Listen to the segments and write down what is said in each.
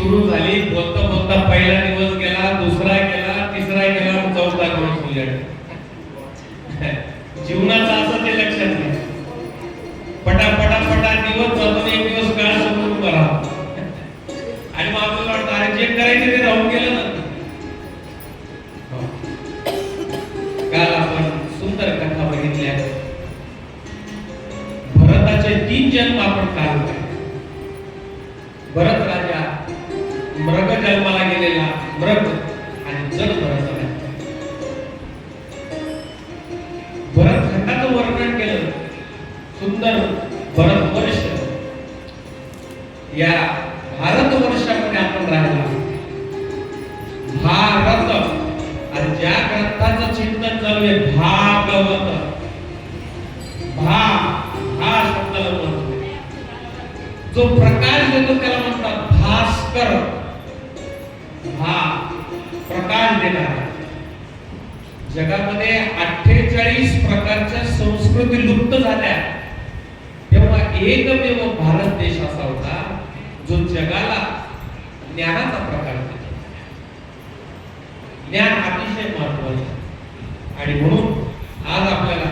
सुरू झाली, बोलता बोलता पहिला दिवस गेला, दुसरा गेला, तिसरा गेला, चौथा दिवस उलटला. जीवनाचं असं ते लक्षात घ्या. पटा दिवस जातो, एक दिवस काळ समोर उभा राहतो आणि मग आपल्याला वाटतं अरे जे करायचं ते राहून गेलं ना. काल आपण सुंदर कथा बघितल्या. भरताचे 3 जन्म आपण काल पाहिले. भरत राजा मृग जन्माला गेलेला मृग आणि जड भरत राजा. भरत खंडाचं वर्णन केलं. सुंदर भरत वर्ष या भारत वर्षामध्ये आपण राहिला. भारत आणि ज्या ग्रंथाचं चिंतन चालू आहे भागवत. हा शब्दाला महत्व आहे. जो प्रकाश देतो त्याला म्हणतात भास्कर. प्रकाश देणारा. जगामध्ये 48 प्रकारच्या संस्कृती लुप्त झाल्या, तेव्हा एकमेव भारत देश असा होता जो जगाला ज्ञानाचा प्रकाश देतो. ज्ञान अतिशय महत्वाचे आणि म्हणून आज आपल्याला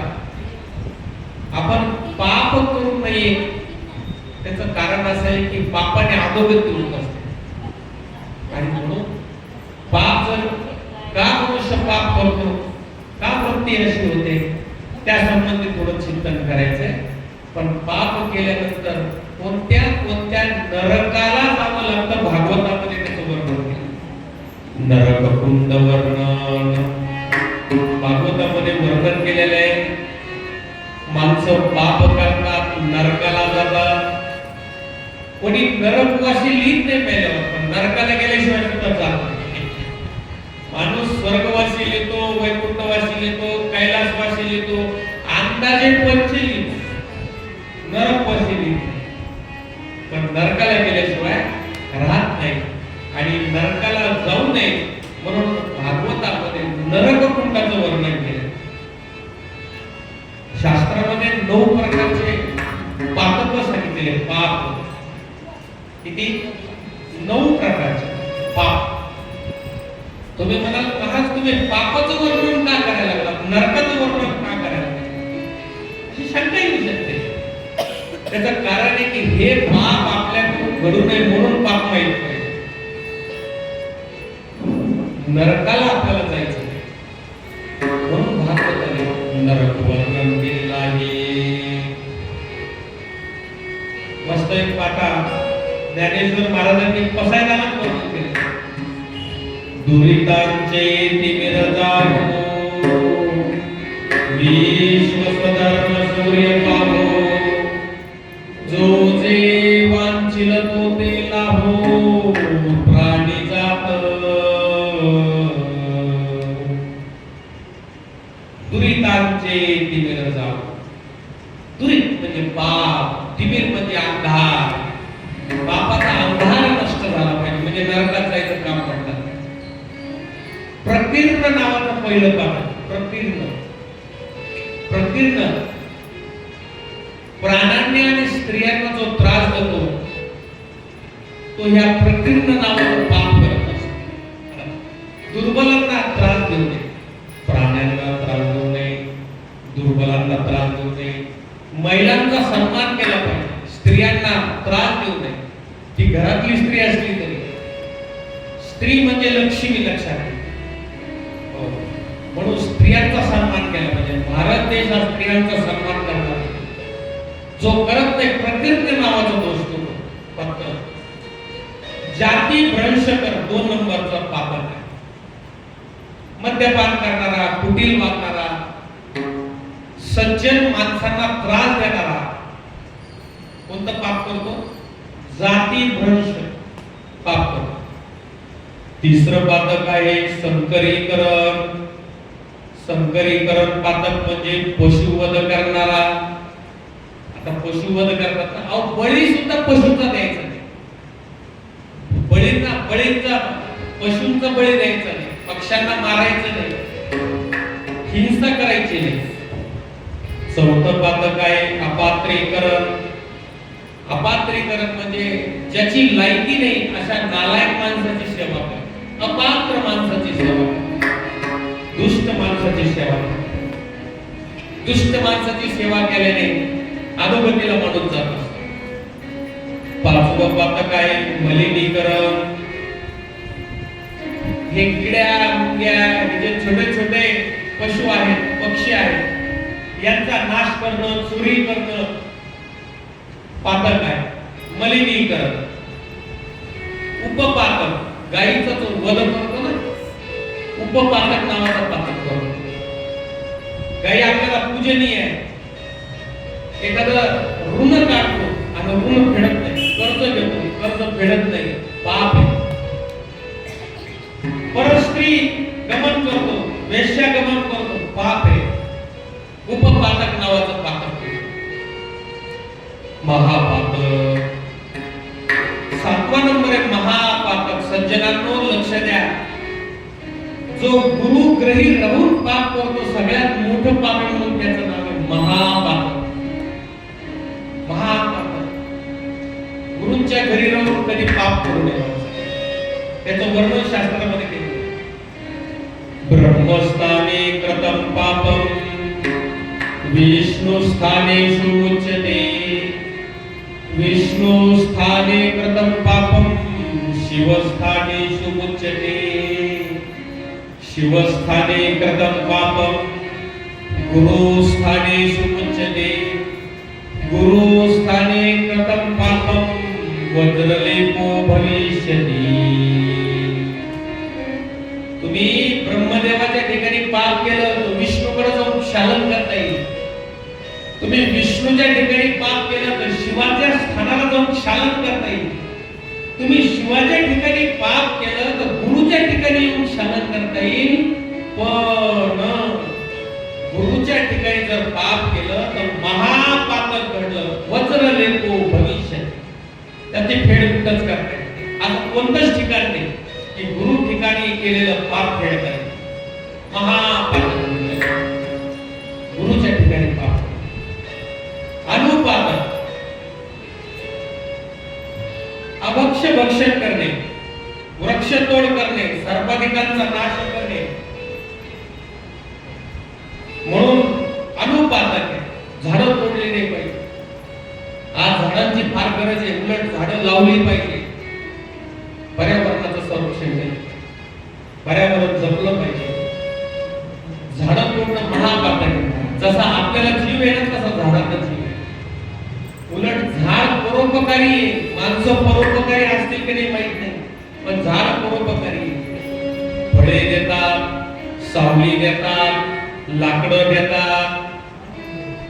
आपण पाप करू नये. त्याचं कारण असं आहे की पापाने अधोगती होत असते आणि म्हणून पाप जर का मनुष्य पाप करतो, का वृत्ती अशी होते, त्या संबंधी थोडं चिंतन करायचंय. पण पाप केल्यानंतर कोणत्या कोणत्या नरकाला जावं लागतं भागवतामध्ये त्याचं वर्णन केलं. नरक कुंड वर्णन भागवतामध्ये वर्णन केलेलं आहे. माणसं पाप करतात, नरकाला जातात. कोणी नरकवासी लिहित नाही पहिल्यावर, पण नरकाला गेल्याशिवाय सुद्धा जात नाही. माणूस स्वर्गवासी लिहितो, वैकुंठवासी लिहितो, कैलासवासी लिहितो, अंदाजे 25 लिहितो, नरकवासी लिहितो. पण नरकाला गेल्याशिवाय राहत नाही आणि नरकाला जाऊ नये म्हणून भागवतामध्ये नरककुंडाचं वर्णन केलं. शास्त्रामध्ये 9 प्रकारचे पातक सांगितलेले. पाप किती? 9 प्रकारचे पाप. तुम्ही म्हणाल महाराज तुम्ही पापाचं वर्णन का करायला लागलात, नरकाचं वर्णन का करायला लागलात, अशी शंका येऊ शकते. त्याचं कारण आहे की हे पाप आपल्याकडून घडू नये म्हणून पाप माहित पाहिजे. नरकाला आपल्याला जायचं म्हणून भागवताने नरक वर्णन केलेलं आहे. मस्त एक पाटा ज्ञानेश्वर महाराजांनी पसायदानात वर्णन केले. दुरितांचे तिमिर जावो, विश्वधर्म सूर्य पाहो, जो जे वांछिल तो ते लाभो, प्राणी जात. दुरितांचे तिमिर जावो. दुरित म्हणजे पाप, तिमिर म्हणजे अंधार. पापाचा अंधार नष्ट झाला पाहिजे म्हणजे नरकात जायचं काम पडलं. प्रकीर्ण नावाचं पहिलं पाप. प्रकीर्ण प्राण्यांना आणि स्त्रियांना जो त्रास देतो तो ह्या प्रकीर्ण नावाचं पाप करत असतो. दुर्बलांना त्रास देऊ नये, प्राण्यांना त्रास देऊ नये, दुर्बलांना त्रास देऊ नये, महिलांचा सन्मान केला पाहिजे, स्त्रियांना त्रास देऊ नये. ती घरातली स्त्री असली तरी स्त्री म्हणजे लक्ष्मी लक्षात घ्या. म्हणून स्त्रियांचा सन्मान केला पाहिजे. भारत देश हा स्त्रियांचा सन्मान करणार जो करत नाही प्रकीर्ण नावाचा दोष तो फक्त जाती भ्रंश कर 2 नंबरचा पाप आहे. मद्यपान करणारा, कुटील वागणारा, सज्जन माणसांना त्रास देणारा कोणतं पाप करतो? जाती भ्रंश पाप करतो. तिसरं पातक आहे संकरीकरण. संकरीकरण पातक म्हणजे पशुवध करणारा. आता पशुवध करतात, अहो बळी सुद्धा पशुचा द्यायचा नाही. बळींचा पशूंचा बळी द्यायचा नाही, पक्ष्यांना मारायचं नाही, हिंसा करायची नाही. चौथं पातक आहे अपात्रीकरण. अपात्रीकरण म्हणजे ज्याची लायकी नाही अशा नालायक माणसाची सेवा कर, अपात्र माणसाची सेवा कर, दुष्ट माणसाची सेवा कर. दुष्ट माणसाची सेवा केल्याने अधोगतीला माणूस जात असतो. पाचवं पातक आहे मलिनीकरण. हे किड्या मुंग्या जे छोटे छोटे पशु आहेत, पक्षी आहेत, यांचा नाश करणं, चोरी करणं पातक आहे. मलिनीकरण. उपपातक, गायीचा जो वध करतो ना, उपपातक नावाचा पातक करतो. गायी आपल्याला पूजनीय आहे. एखादं ऋण काढतो आणि ऋण फेडत नाही, कर्ज घेतो, कर्ज फेडत नाही, पाप आहे. परस्त्री गमन करतो, वेश्या गमन करतो, पाप आहे. उपपातक नावाचं पातक. महापातक. 7वा नंबर आहे महापातक. सज्जनांनो लक्ष द्या, जो गुरुग्रही राहून पाप करतो सगळ्यात मोठं पाप म्हणून त्याचं नाव आहे महापातक. महापातक. गुरूंच्या घरी राहून कधी पाप करू नये, त्याचं वर्णन शास्त्रामध्ये केलं. ब्रह्मस्थाने कृतं पापं विष्णुस्थानेषु मुच्यते. विष्णुस्थाने कृतं पापं शिवस्थानेषु मुच्यते. शिवस्थाने कृतं पापं गुरुस्थानेषु मुच्यते. गुरुस्थाने कृतं पापं वज्रलेपो भविष्यति. तुम्ही ब्रह्मदेवाच्या ठिकाणी पाप केलं तर विष्णूकडे जाऊन क्षालन करता येईल. तुम्ही विष्णूच्या ठिकाणी पाप केलं तर शिवाच्या स्थानाला जाऊन क्षालन करता येईल. तुम्ही शिवाच्या ठिकाणी पाप केलं तर गुरुच्या ठिकाणी येऊन क्षालन करता येईल. पण गुरुच्या ठिकाणी जर पाप केलं तर महापातक घडलं, वज्रलेपो भविष्य. त्याची फेड कुठंच करता येईल. आता कोणतंच ठिकाण नाही की गुरु ठिकाणी केलेलं पाप फेडता येईल. महापातक गुरुच्या ठिकाणी पाप. अनुपातक. अभक्ष्य भक्षण करणे, वृक्षतोड करणे, सर्वाधिकांचा नाश करणे, म्हणून अनुपातक आहे. झाडं तोडली नाही पाहिजे. आज झाडांची फार गरज आहे, उलट झाडं लावली पाहिजे. पर्यावरणाचं संरक्षण केलं, पर्यावरण जपलं पाहिजे. झाडं तोडणं महापातक आहे. जसा आपल्याला जीव आहे ना तसा झाडांना जीव आहे. उलट झाड परोपकारी आहे. माणसं परोपकारी असतील की नाही माहित नाही, पण झाड परोपकारी आहे. फळे देतात, सावली देतात, लाकडं देतात,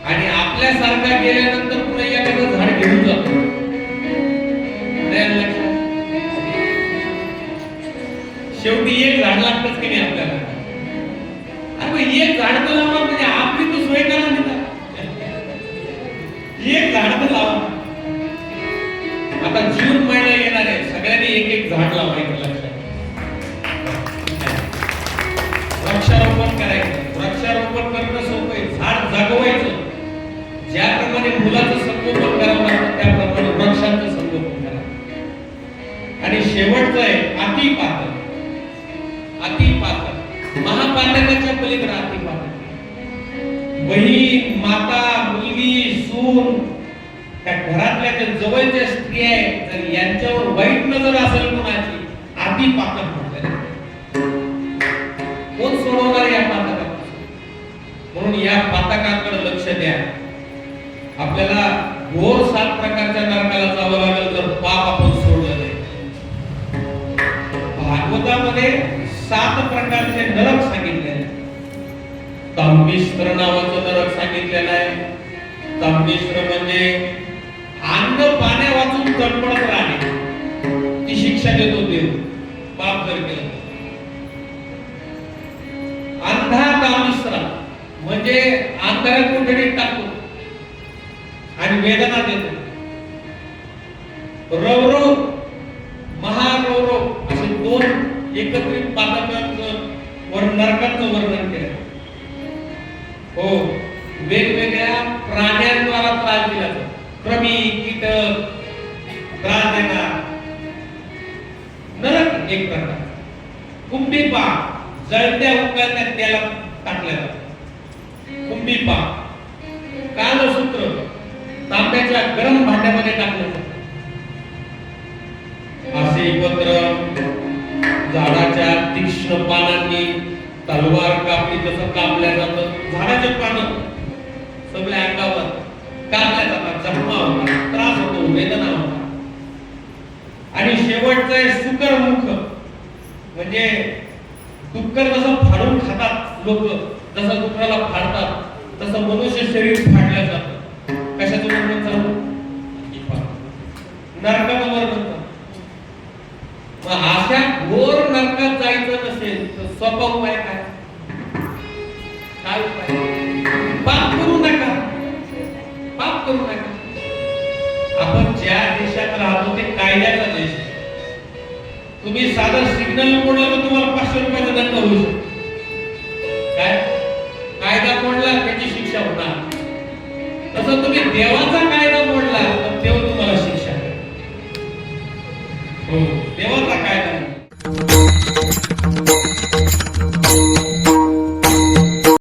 आणि आपल्यासारखा गेल्यानंतर पुन्हा एखादं झाड घेऊन जातो. शेवटी एक झाड लागतच की नाही आपल्याला. अरे एक झाड तर लावा, म्हणजे आपली तो सोय करा नाही. एक झाड तर लावा. आता जून महिना येणार आहे, सगळ्यांनी एक एक झाड लावायचं. लक्षात वृक्षारोपण करायचं. वृक्षारोपण करणं सोपं आहे, झाड जगवायचं. ज्याप्रमाणे मुलाचं संगोपन करावं लागतं त्याप्रमाणे वृक्षांचं संगोपन करावं. आणि शेवटचं आहे अतिपातक. अतिपातक. महापातकाच्या पलीकडे अतिपातक. बहीण, माता, मुलगी, सून, त्या घरातल्या ज्या जवळच्या स्त्रिया आहेत, जर यांच्यावर वाईट नजर असेल कोणाची, अतिपातक म्हटलं. कोण सोडवणार या पातकापासून? म्हणून या पातकाकडे लक्ष द्या. आपल्याला घोर 7 प्रकारच्या नरकाला जावं लागेल जर पाप आपण सोडलं नाही. भागवतामध्ये 7 प्रकारचे नरक सांगितले आहेत. ताम्मिश्र नावाचं नरक सांगितलेलं आहे. ताम्मिश्र म्हणजे अन्न पाण्या वाचून तडपडत राहणे, ती शिक्षा देतो देव पाप जर केलं. अंधा ताम्मिश्र म्हणजे अंधारात कुठे टाकतो आणि वेदना देतो. रवरो, महारवरो असे 2 एकत्रित पातकांचं नरकाचं वर्णन केलं. हो, वेगवेगळ्या प्राण्यांद्वारा त्रास दिला जातो. कृमी, कीटक, त्रास देणार, नरक एक प्रकार. कुंभी पाक, जळत्या उकळत्या त्याला टाकल्या जातात. कुंभी पाक, कालसूत्र तांब्याच्या गरम भांड्यामध्ये टाकलं जातं. असे एकत्र झाडाच्या तीक्ष्ण पानांनी तलवार कापली तसं कापल्या जातं. झाडाचे पानं सगळ्या अंगावर कापल्या जातात, जखमा होतात, त्रास होतो, वेदना होतात. आणि शेवटचं आहे सुकर मुख, म्हणजे डुक्कर जसं फाडून खातात लोक, जसं डुकराला फाडतात तसं मनुष्य शरीर फाडलं जातं. कशाचं वर्णन चालू? नरकाचं वर्णन चालू. मग अशा घोर नरकात जायचं नसेल तर सोपा उपाय काय? काय उपाय? पाप करू नका, पाप करू नका. आपण ज्या देशात राहतो ते कायद्याचा देश आहे. तुम्ही साधं सिग्नल मोडला तर तुम्हाला 500 रुपयाचा दंड होऊ शकतो. काय? कायदा मोडला त्याची शिक्षा होणार. तसं तुम्ही देवाचा कायदा मोडला तर देव तुम्हाला शिक्षा करेल. हो, देवाचा